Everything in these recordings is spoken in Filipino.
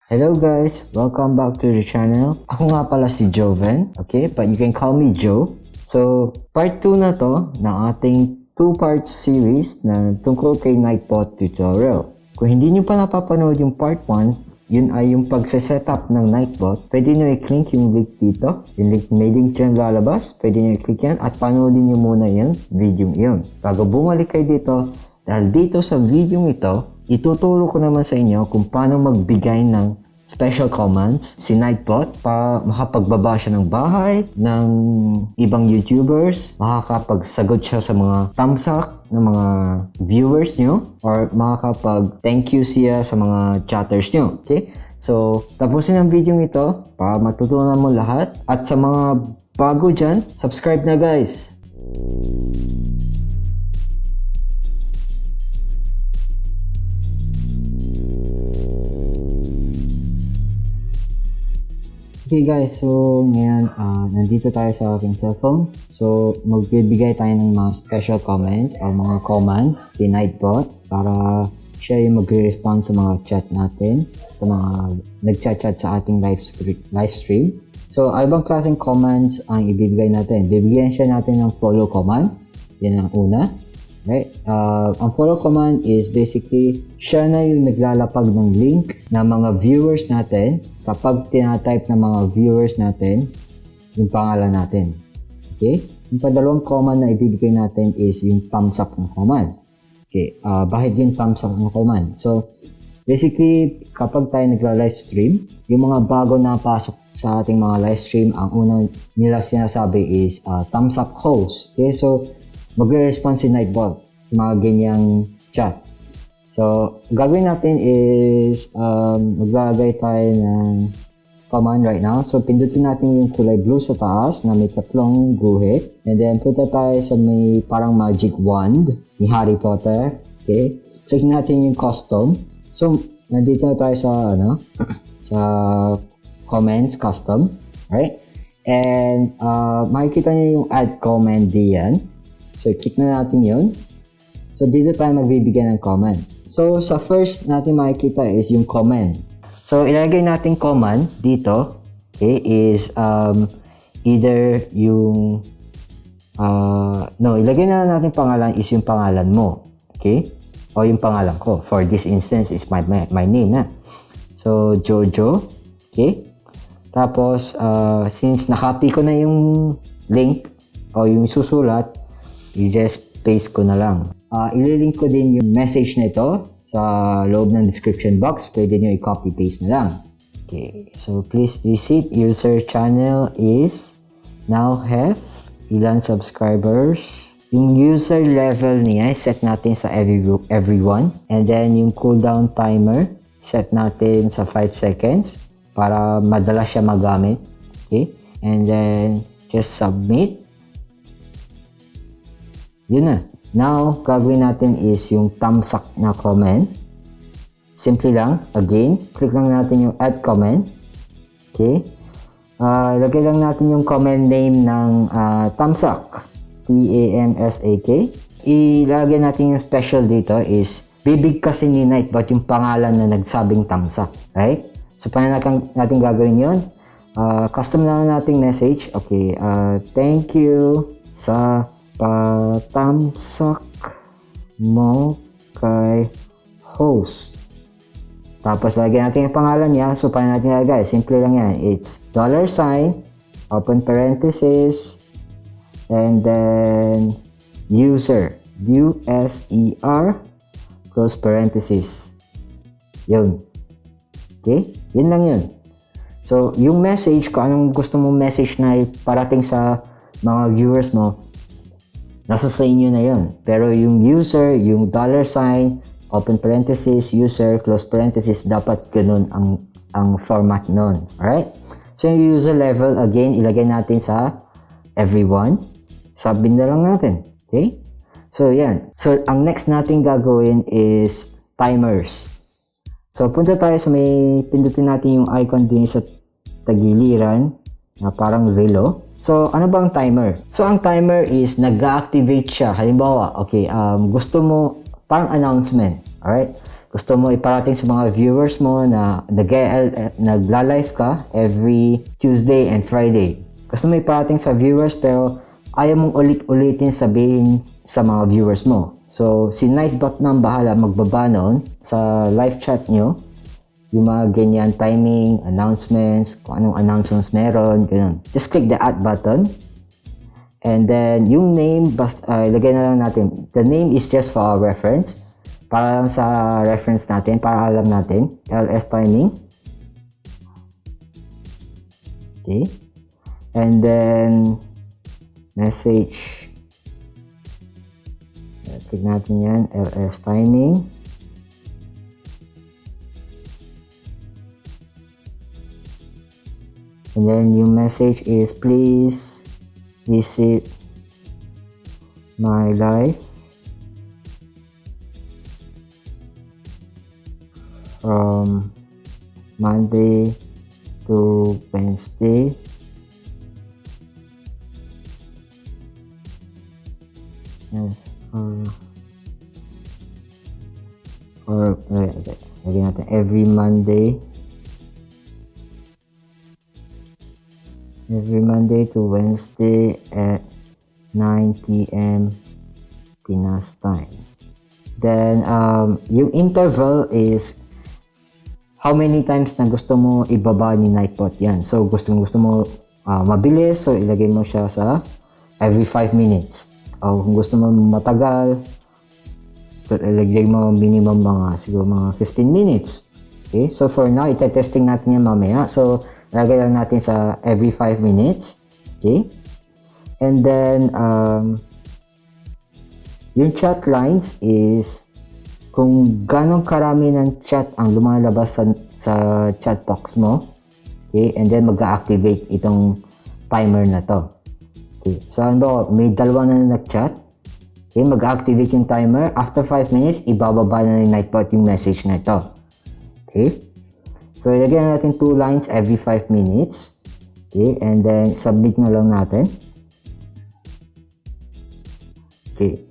Hello guys, welcome back to the channel. Ako nga pala si Joven, okay? But you can call me Joe. So, part 2 na to ng ating 2-part series na tungkol kay Nightbot tutorial. Kung hindi nyo pa napapanood yung part 1, yun ay yung pagse-setup ng Nightbot. Pwede nyo i-click yung link dito. Yung link, may link dyan lalabas. Pwede nyo i-click yan at panoodin nyo muna yung video yun. Bago bumalik kayo dito, dahil dito sa video ito, ituturo ko naman sa inyo kung paano magbigay ng special commands si Nightbot para makapagbaba siya ng bahay ng ibang YouTubers, makakapagsagot siya sa mga thumbs up ng mga viewers nyo, or makakapag thank you siya sa mga chatters nyo. Okay? So, tapusin ang video ito para matutunan mo lahat. At sa mga bago dyan, subscribe na guys! Okay guys, so ngayon nandito tayo sa aking cellphone. So magbibigay tayo ng mga special comments o mga command kay Nightbot para siya yung magre-respond sa mga chat natin, sa mga nag-chat sa ating live stream. So ibang klaseng commands ang ibibigay natin. Bibigyan siya natin ng follow command. Yan ang una. Right? Ang follow command is basically siya na yung naglalapag ng link ng mga viewers natin kapag tinatype ng mga viewers natin yung pangalan natin. Okay? Yung padalawang command na ibibigay natin is yung thumbs up ng command. Okay, bakit yung thumbs up ng command? So, basically, kapag tayo nagla-live stream, yung mga bago na pasok sa ating mga live stream, ang unang nila sinasabi is thumbs up host. Okay, so magre-respond si Nightbot sa mga ganyang chat. So, gagawin natin is maglalagay tayo ng command right now. So, pindutin natin yung kulay blue sa taas na may tatlong guhit. And then, punta tayo sa may parang magic wand ni Harry Potter. Okay? Click natin yung custom. So, nandito na tayo sa, sa comments, custom. Right? And, makikita nyo yung add comment diyan. So, click na natin yun. So, dito tayo magbibigyan ng comment. So, sa first natin makikita is yung comment. So, ilagay natin comment dito, okay, is either yung, ilagay na natin pangalan is yung pangalan mo, okay? O yung pangalan ko. For this instance is my name na. So, Jojo, okay? Tapos, since nakopy ko na yung link o yung susulat, i-just paste ko na lang. Ililink ko din yung message na ito sa loob ng description box. Pwede nyo i-copy paste na lang. Okay, so please visit user channel is now have ilan subscribers. Yung user level niya set natin sa everyone, and then yung cooldown timer set natin sa 5 seconds para madalas siya magamit. Okay, and then just submit. Yun na. Now, gagawin natin is yung thumbs up na comment. Simple lang. Again, click lang natin yung add comment. Okay. Lagay lang natin yung comment name ng thumbs up. T-A-M-S-A-K. Ilagay natin yung special dito is bibig kasi ni Nightbot yung pangalan na nagsabing thumbs up. Right? So, paano natin gagawin yun? Custom na nating message. Okay. Thank you sa patamsak mo kay host. Tapos lagyan natin yung pangalan niya. So paano natin lagay? Simple lang yan. It's $, open parenthesis, and then user, U-S-E-R, close parenthesis. Yun. Okay? Yun lang yun. So yung message, kung anong gusto mong message na parating sa mga viewers mo, nasa sa inyo na yun. Pero yung user, yung $, open parenthesis, user, close parenthesis, dapat ganun ang format nun. Alright? So yung user level, again, ilagay natin sa everyone. Submit na lang natin. Okay? So yan. So ang next natin gagawin is timers. So punta tayo sa may pindutin natin yung icon din sa tagiliran na parang relo. So, ano bang timer? So, ang timer is nag-activate siya. Halimbawa, okay, gusto mo, parang announcement. Alright? gusto mo iparating sa mga viewers mo na nagla-live ka every Tuesday and Friday. Gusto mo iparating sa viewers pero ayaw mong ulit-ulitin sabihin sa mga viewers mo. So, si Nightbot na ang bahala magbaba nun sa live chat nyo. Yung mga ganyan, timing, announcements, kung anong announcements meron, ganun. Just click the add button. And then, yung name, ilagay na lang natin. The name is just for our reference. Para lang sa reference natin, para alam natin. LS timing. Okay. And then, message. Click natin yan, LS timing. And then yung message is, please visit my live from Monday to Wednesday. Lagyan natin every Monday to Wednesday at 9 p.m. Pinas time. Then yung interval is how many times na gusto mo ibaba ni Nightbot yan. So gusto mo mabilis, so ilagay mo siya sa every 5 minutes. O kung gusto mo matagal, ilagay mo minimum siguro mga 15 minutes. Okay? So for now, ite-testing natin yan mamaya. So lagay lang natin sa every 5 minutes. Okay? And then yung chat lines is kung ganong karami ng chat ang lumalabas sa chat box mo. Okay? And then mag-activate itong timer na to. Okay. So ano, may dalawa na nag-chat. Okay, mag-activate yung timer. After 5 minutes, ibababa na ni Nightbot yung message na ito. Okay? So, ilagyan natin 2 lines every 5 minutes. Okay, and then submit na lang natin. Okay.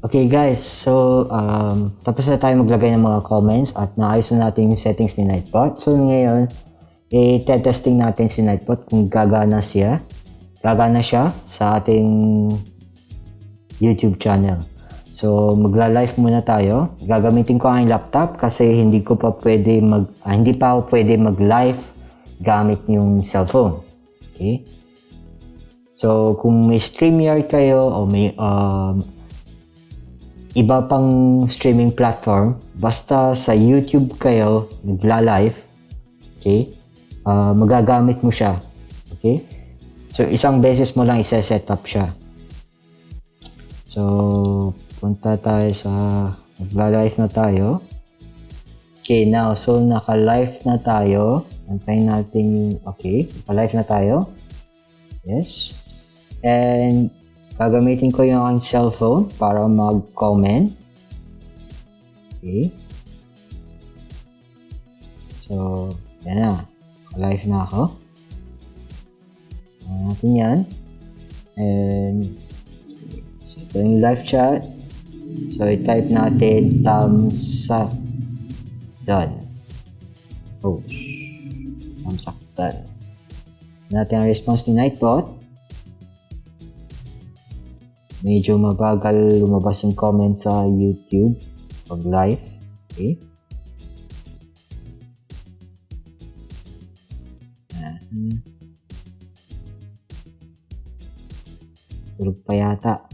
Okay guys, so tapos na tayo maglagay ng mga comments at naayos na natin yung settings ni Nightbot. So ngayon, i-testing natin si Nightbot kung gagana siya sa ating YouTube channel. So magla-live muna tayo. Gagamitin ko ang laptop kasi hindi pa ako pwede mag-live gamit yung cellphone. Okay? So kung may StreamYard kayo o may iba pang streaming platform, basta sa YouTube kayo nagla-live, okay? Magagamit mo siya. Okay? So isang beses mo lang i-set up siya. So punta tayo sa nagla-live na tayo. Okay, now so naka-live na tayo. Antayin natin yung okay, naka-live na tayo. Yes. And gagamitin ko yung aking cellphone para mag-comment. Okay. So, yan na. Live na ako. Natin yan. And, so ito yung live chat. So, i-type natin thumbs up. Done. Oh. Thumbs up. Done. Natin ang response ni Nightbot. Medyo mabagal lumabas yung comment sa YouTube pag live. Okay. Tulog pa yata.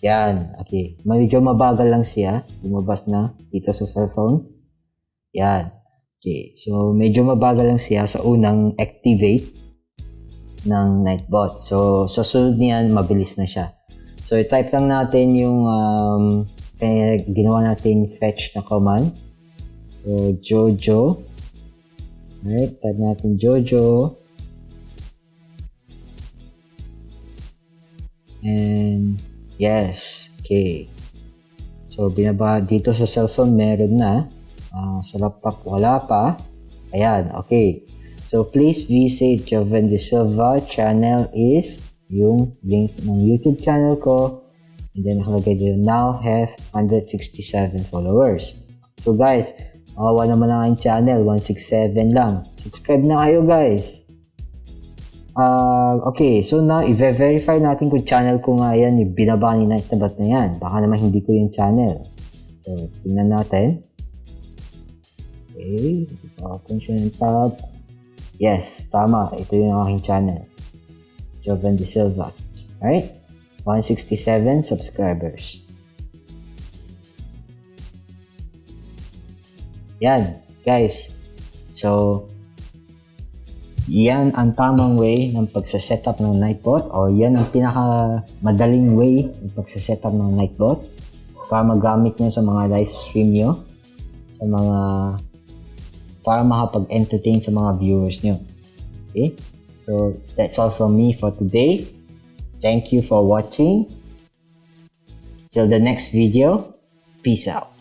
Yan. Okay. Medyo mabagal lang siya. Lumabas na dito sa cellphone. Yan. Okay, so medyo mabagal lang siya sa unang activate ng Nightbot. So sa sunod niyan, mabilis na siya. So i-type lang natin yung ginawa natin fetch na command. So Jojo. Alright, type natin Jojo. And yes, okay. So binaba dito sa cellphone meron na. Sa laptop wala pa. Ayan, okay. So please visit Joven De Silva. Channel is yung link ng YouTube channel ko. And then nakalagay dito, now have 167 followers. So guys, makawa naman ang aking channel, 167 lang. Subscribe na kayo guys. Okay, so now i-verify natin kung channel ko nga yan, yung binaba ni Nightbot na yan. Baka naman hindi ko yung channel. So, tingnan natin. Okay, open siya ng tab. Yes, tama. Ito yung aking channel. Jovan De Silva. Alright? 167 subscribers. Yan, guys. So, yan ang tamang way ng pagsasetup ng Nightbot o yan ang pinakamadaling way ng pagsasetup ng Nightbot para magamit nyo sa mga live stream nyo, sa mga para makapag-entertain sa mga viewers nyo. Okay? So, that's all from me for today. Thank you for watching. Till the next video, peace out.